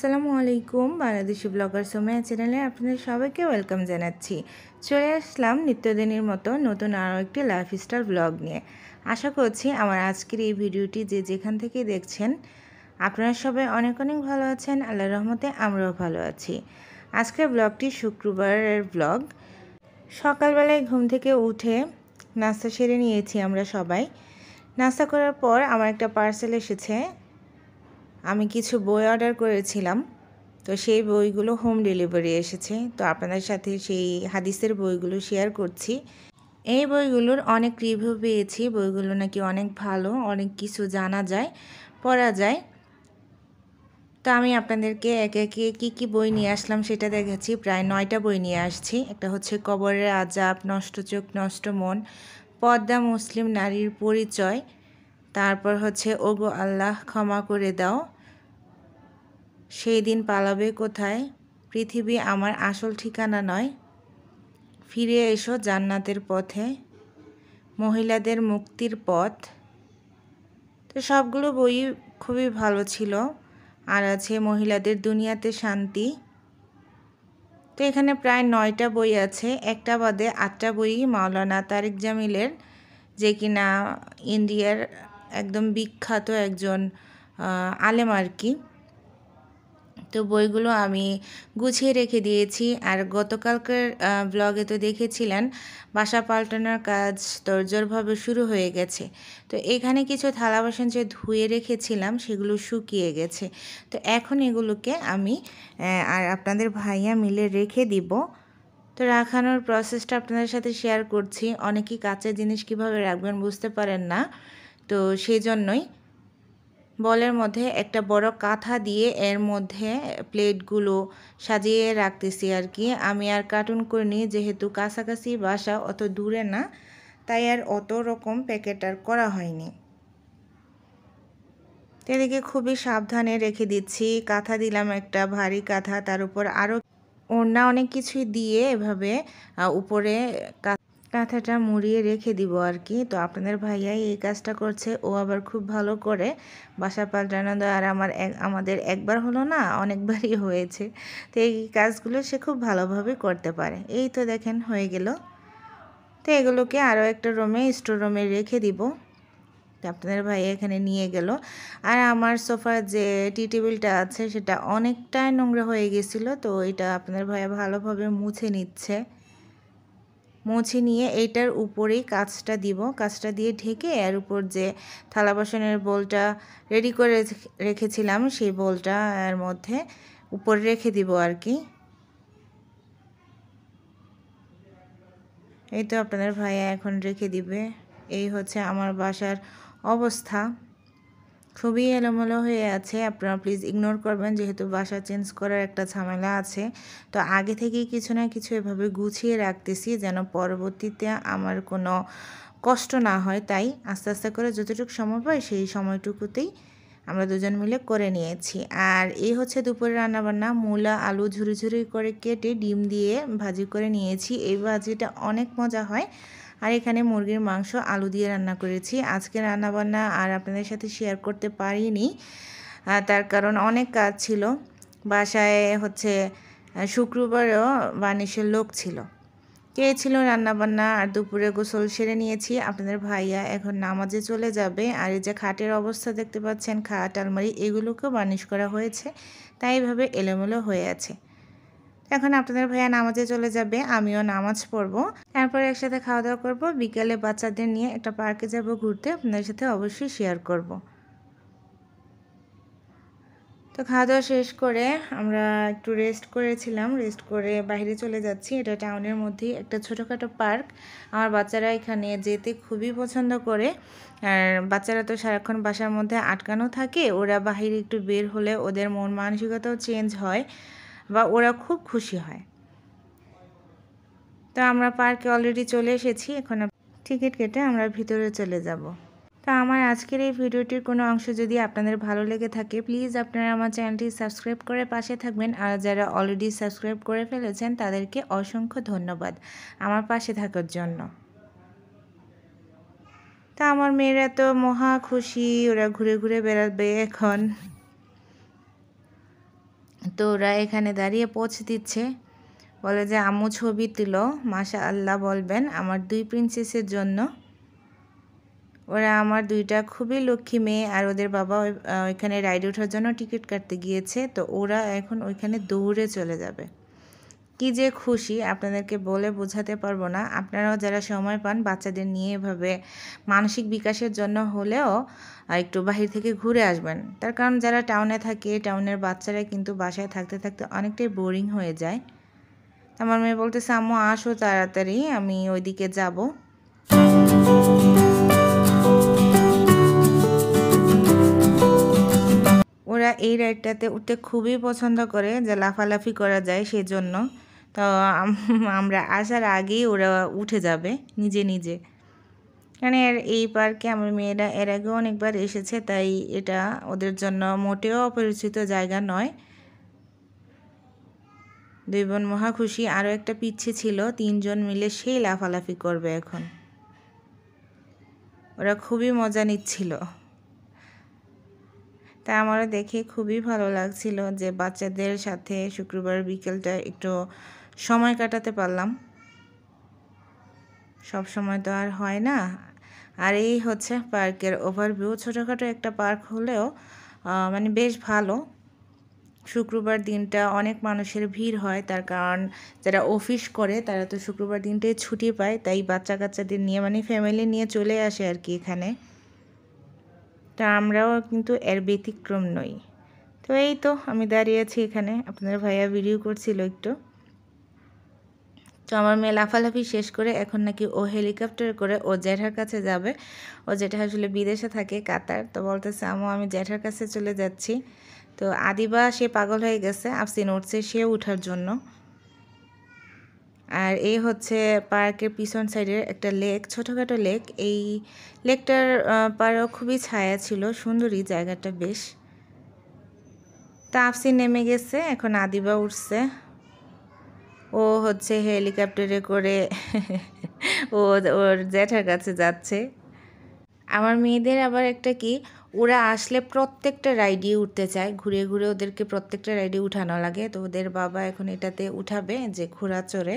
আসসালামু আলাইকুম। বাংলাদেশি ব্লগার সুমাইয়া চ্যানেলে আপনাদের সবাইকে ওয়েলকাম জানাচ্ছি। চলে আসলাম নিত্যদিনের মতো নতুন আরও একটি লাইফস্টাইল ব্লগ নিয়ে। আশা করছি আমার আজকের এই ভিডিওটি যে যেখান থেকে দেখছেন আপনারা সবাই অনেক অনেক ভালো আছেন। আল্লাহর রহমতে আমরাও ভালো আছি। আজকের ব্লগটি শুক্রবারের ব্লগ। সকালবেলায় ঘুম থেকে উঠে নাস্তা সেরে নিয়েছি আমরা সবাই। নাস্তা করার পর আমার একটা পার্সেল এসেছে। আমি কিছু বই অর্ডার করেছিলাম, তো সেই বইগুলো হোম ডেলিভারি এসেছে। তো আপনাদের সাথে সেই হাদিসের বইগুলো শেয়ার করছি। এই বইগুলোর অনেক রিভিউ পেয়েছি, বইগুলো নাকি অনেক ভালো, অনেক কিছু জানা যায়, পড়া যায়। তো আমি আপনাদেরকে একে একে কী বই নিয়ে আসলাম সেটা দেখাচ্ছি। প্রায় 9টা বই নিয়ে আসছি। একটা হচ্ছে কবরের আজাব, নষ্ট চোখ নষ্ট মন, পদ্মা মুসলিম নারীর পরিচয়, তারপর হচ্ছে ওগো আল্লাহ ক্ষমা করে দাও, সেই দিন পালাবে কোথায়, পৃথিবী আমার আসল ঠিকানা নয়, ফিরে এসো জান্নাতের পথে, মহিলাদের মুক্তির পথ। তো সবগুলো বই খুবই ভালো ছিল। আর আছে মহিলাদের দুনিয়াতে শান্তি। তো এখানে প্রায় 9টা বই আছে, একটা বাদে 8টা বই মাওলানা তারিক জামিলের, যে কিনা ইন্ডিয়ার একদম বিখ্যাত একজন আলেম আর কি। তো বইগুলো আমি গুছিয়ে রেখে দিয়েছি। আর গতকালকের ব্লগে তো দেখেছিলেন বাসা পাল্টানোর কাজ তোড়জোড়ভাবে শুরু হয়ে গেছে। তো এখানে কিছু থালা বাসন যে ধুয়ে রেখেছিলাম সেগুলো শুকিয়ে গেছে। তো এখন এগুলোকে আমি আর আপনাদের ভাইয়া মিলে রেখে দিব। তো রাখানোর প্রসেসটা আপনাদের সাথে শেয়ার করছি। অনেকেই কাঁচা জিনিস কিভাবে রাখবেন বুঝতে পারেন না, তো সেই জন্যই বলের মধ্যে একটা বড় কাঁথা দিয়ে এর মধ্যে প্লেটগুলো সাজিয়ে রাখতেছি আর কি। আমি আর কার্টুন করিনি, যেহেতু কাছাকাছি বাসা, অত দূরে না, তাই আর অত রকম প্যাকেট আর করা হয়নি। এদিকে খুবই সাবধানে রেখে দিচ্ছি। কাঁথা দিলাম একটা ভারী কাঁথা, তার উপর আরও ওড়না অনেক কিছুই দিয়ে এভাবে উপরে কাঁথাটা মুড়িয়ে রেখে দিব আর কি। তো আপনাদের ভাইয়াই এই কাজটা করছে, ও আবার খুব ভালো করে বাসা পাল্টানো দেয়। আর আমাদের একবার হলো না, অনেকবারই হয়েছে। তো এই কাজগুলো সে খুব ভালোভাবে করতে পারে। এই তো দেখেন হয়ে গেল। তো এগুলোকে আরও একটা স্টোর রুমে রেখে দিব। তো আপনাদের ভাইয়া এখানে নিয়ে গেল। আর আমার সোফার যে টি টেবিলটা আছে সেটা অনেকটাই নোংরা হয়ে গেছিলো, তো এটা আপনাদের ভাইয়া ভালোভাবে মুছে নিচ্ছে। মুছে নিয়ে এইটার উপরেই কাঁচটা দিব, কাঁচটা দিয়ে ঢেকে এর উপর যে থালা বাসনের বোলটা রেডি করে রেখেছিলাম সেই বোলটা এর মধ্যে উপরে রেখে দিব আর কি। এই তো আপনাদের ভাইয়া এখন রেখে দিবে। এই হচ্ছে আমার বাসার অবস্থা, খুবই এলোমেলো হয়ে আছে। আপনারা প্লিজ ইগনোর করবেন, যেহেতু বাসা চেঞ্জ করার একটা ঝামেলা আছে। তো আগে থেকেই কিছু না কিছু এভাবে গুছিয়ে রাখতেছি যেন পরবর্তীতে আমার কোনো কষ্ট না হয়। তাই আস্তে আস্তে করে যতটুকু সময় পাই সেই সময়টুকুতেই আমরা দুজন মিলে করে নিয়েছি। আর এই হচ্ছে দুপুরে রান্নাবান্না। মূলা আলু ঝুরি ঝুরি করে কেটে ডিম দিয়ে ভাজি করে নিয়েছি। এই ভাজিটা অনেক মজা হয়। আর এখানে মুরগির মাংস আলু দিয়ে রান্না করেছি। আজকে রান্নাবান্না আর আপনাদের সাথে শেয়ার করতে পারিনি, তার কারণ অনেক কাজ ছিল। বাসায় হচ্ছে শুক্রবারেও বানিশের লোক ছিল, কে ছিল রান্নাবান্না। আর দুপুরে গোসল সেরে নিয়েছি। আপনাদের ভাইয়া এখন নামাজে চলে যাবে। আর এই যে খাটের অবস্থা দেখতে পাচ্ছেন, খাট আলমারি এগুলোকেও বার্নিশ করা হয়েছে, তাই এভাবে এলোমেলো হয়ে আছে। এখন আপনাদের ভাইয়া নামাজে চলে যাবে, আমিও নামাজ পড়ব, তারপরে একসাথে খাওয়া দাওয়া করবো। বিকেলে বাচ্চাদের নিয়ে একটা পার্কে যাব ঘুরতে, আপনাদের সাথে অবশ্যই শেয়ার করব। তো খাওয়া দাওয়া শেষ করে আমরা একটু রেস্ট করেছিলাম, রেস্ট করে বাইরে চলে যাচ্ছি। এটা টাউনের মধ্যেই একটা ছোটোখাটো পার্ক। আমার বাচ্চারা এখানে যেতে খুবই পছন্দ করে। আর বাচ্চারা তো সারাক্ষণ বাসার মধ্যে আটকানো থাকে, ওরা বাইরে একটু বের হলে ওদের মন মানসিকতাও চেঞ্জ হয় বা ওরা খুব খুশি হয়। তো আমরা পার্কে অলরেডি চলে এসেছি, এখন টিকিট কেটে আমরা ভিতরে চলে যাব। তো আমার আজকের এই ভিডিওটির কোনো অংশ যদি আপনাদের ভালো লেগে থাকে, প্লিজ আপনারা আমার চ্যানেলটি সাবস্ক্রাইব করে পাশে থাকবেন। আর যারা অলরেডি সাবস্ক্রাইব করে ফেলেছেন তাদেরকে অসংখ্য ধন্যবাদ আমার পাশে থাকার জন্য। তা আমার মেয়েরা তো মহা খুশি, ওরা ঘুরে ঘুরে বেড়াবে এখন। তো ওরা এখানে দাঁড়িয়ে পোজ দিচ্ছে, বলে যে আম্মু ছবি তুলো, মাশাআল্লাহ বলবেন আমার 2 প্রিন্সেসের জন্য। ওরা আমার 2টা খুবই লক্ষ্মী মেয়ে, আর ওদের বাবা ওইখানে রাইড ওঠার জন্য টিকিট কাটতে গিয়েছে। তো ওরা এখন ওইখানে দৌড়ে চলে যাবে। কি যে খুশি আপনাদেরকে বলে বোঝাতে পারবো না। আপনারাও যারা সময় পান বাচ্চাদের নিয়ে এভাবে মানসিক বিকাশের জন্য হলেও একটু বাহির থেকে ঘুরে আসবেন। তার কারণ যারা টাউনে থাকে, টাউনের বাচ্চারা কিন্তু বাসায় থাকতে থাকতে অনেকটাই বোরিং হয়ে যায়। আমার মেয়ে বলতেছে আম্মু আসো তাড়াতাড়ি, আমি ওইদিকে যাব। ওরা এই রাইডটাতে উঠতে খুবই পছন্দ করে, যে লাফালাফি করা যায় সেজন্য। তো আমরা আসার আগেই ওরা উঠে যাবে নিজে নিজে। মানে এই পার্কে আমার মেয়েরা এর আগেও অনেকবার এসেছে, তাই এটা ওদের জন্য মোটেও অপরিচিত জায়গা নয়। 2 বোন মহা খুশি। আরও একটা পিচ্ছি ছিল, 3 জন মিলে সেই লাফালাফি করবে এখন। ওরা খুবই মজা নিচ্ছিল। তা আমারও দেখে খুবই ভালো লাগছিল যে বাচ্চাদের সাথে শুক্রবার বিকেলটা একটু সময় কাটাতে পারলাম। সব সময় তো আর হয় না। আর এই হচ্ছে পার্কের ওভারভিউ। ছোটোখাটো একটা পার্ক হলেও মানে বেশ ভালো। শুক্রবার দিনটা অনেক মানুষের ভিড় হয়, তার কারণ যারা অফিস করে তারা তো শুক্রবার দিনটাই ছুটি পায়, তাই বাচ্চা কাচ্চাদের নিয়ে মানে ফ্যামিলি নিয়ে চলে আসে আর কি এখানে। তা আমরাও কিন্তু এর ব্যতিক্রম নই। তো এই তো আমি দাঁড়িয়ে আছি এখানে, আপনার ভাইয়া ভিডিও করছিল একটু। তো আমার মেয়ে লাফালাফি শেষ করে এখন নাকি ও হেলিকপ্টারে করে ও জ্যাঠার কাছে যাবে। ও জ্যাঠা আসলে বিদেশে থাকে, কাতার। তো বলতেছে আম্মু আমি জ্যাঠার কাছে চলে যাচ্ছি। তো আদিবা সে পাগল হয়ে গেছে, আফসিন উঠছে সেও উঠার জন্য। আর এই হচ্ছে পার্কের পিছন সাইডের একটা লেক, ছোটোখাটো লেক। এই লেকটার পাড়েও খুবই ছায়া ছিল, সুন্দরী জায়গাটা বেশ। তা আফসিন নেমে গেছে, এখন আদিবা উঠছে। ও হচ্ছে হেলিকপ্টারে করে ও ওর জ্যাঠার কাছে যাচ্ছে। আমার মেয়েদের আবার একটা কি, ওরা আসলে প্রত্যেকটা রাইডে উঠতে চায়, ঘুরে ঘুরে ওদেরকে প্রত্যেকটা রাইডে উঠানো লাগে। তো ওদের বাবা এখন এটাতে উঠাবে, যে ঘোড়া চড়ে।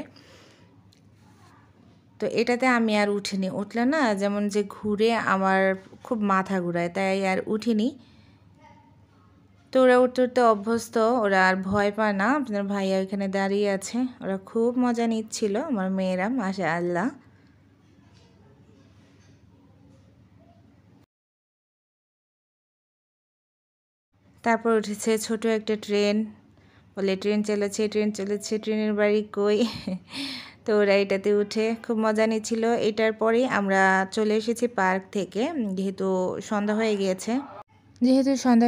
তো এটাতে আমি আর উঠিনি। উঠলে না যেমন যে ঘুরে আমার খুব মাথা ঘুরায়, তাই আর উঠিনি। তো ওরা উঠতে উঠতে অভ্যস্ত, ওরা আর ভয় পায় না। আপনার ভাইয়া ওইখানে দাঁড়িয়ে আছে, ওরা খুব মজা নিচ্ছিল আমার মেয়েরা, মাশাআল্লাহ। তারপর উঠেছে ছোট একটা ট্রেন, বলে ট্রেন চলেছে, ট্রেন চলেছে, ট্রেনের বাড়ি কই। তো ওরা এটাতে উঠে খুব মজা নিচ্ছিল। এটার পরেই আমরা চলে এসেছি পার্ক থেকে, যেহেতু সন্ধ্যা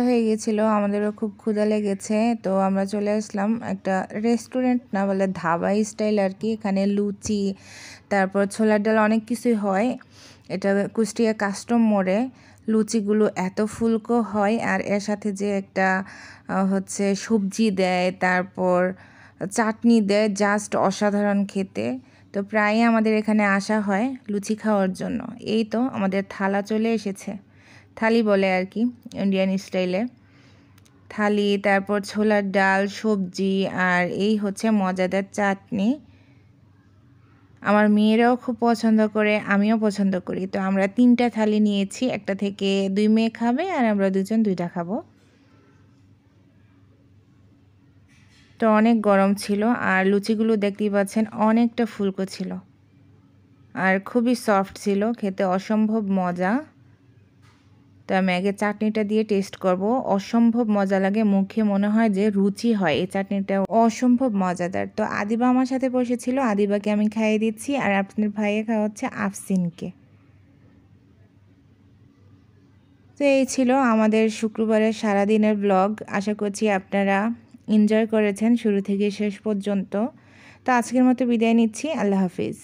হয়ে গিয়েছিল আমাদেরও খুব ক্ষুধা লেগেছে। তো আমরা চলে আসলাম একটা রেস্টুরেন্ট না বলে ধাবা স্টাইল আর কি। এখানে লুচি, তারপর ছোলার ডাল, অনেক কিছুই হয়। এটা কুষ্টিয়া কাস্টম মোড়ে। লুচিগুলো এত ফুলকো হয়, আর এর সাথে যে একটা হচ্ছে সবজি দেয়, তারপর চাটনি দেয়, জাস্ট অসাধারণ খেতে। তো প্রায়ই আমাদের এখানে আসা হয় লুচি খাওয়ার জন্য। এই তো আমাদের থালা চলে এসেছে, থালি বলে আর কি ইন্ডিয়ান স্টাইলে। থালি, তারপর ছোলার ডাল, সবজি, আর এই হচ্ছে মজাদার চাটনি। আমার মেয়েরাও খুব পছন্দ করে, আমিও পছন্দ করি। তো আমরা 3টা থালি নিয়েছি, একটা থেকে 2 মেয়ে খাবে আর আমরা 2জন 2টা খাবো। তো অনেক গরম ছিল, আর লুচিগুলো দেখতেই পাচ্ছেন অনেকটা ফুলকো ছিল আর খুবই সফট ছিল, খেতে অসম্ভব মজা। তো আমি আগে চাটনিটা দিয়ে টেস্ট করব। অসম্ভব মজা লাগে, মুখে মনে হয় যে রুচি হয়। এই চাটনিটা অসম্ভব মজাদার। তো আদিবা আমার সাথে বসেছিল, আদিবাকে আমি খাইয়ে দিচ্ছি, আর আপনার ভাইয়ে খাওয়াচ্ছে আফসিনকে। তো এই ছিল আমাদের শুক্রবারের সারাদিনের ব্লগ। আশা করছি আপনারা এনজয় করেছেন শুরু থেকে শেষ পর্যন্ত। তো আজকের মতো বিদায় নিচ্ছি, আল্লাহ হাফিজ।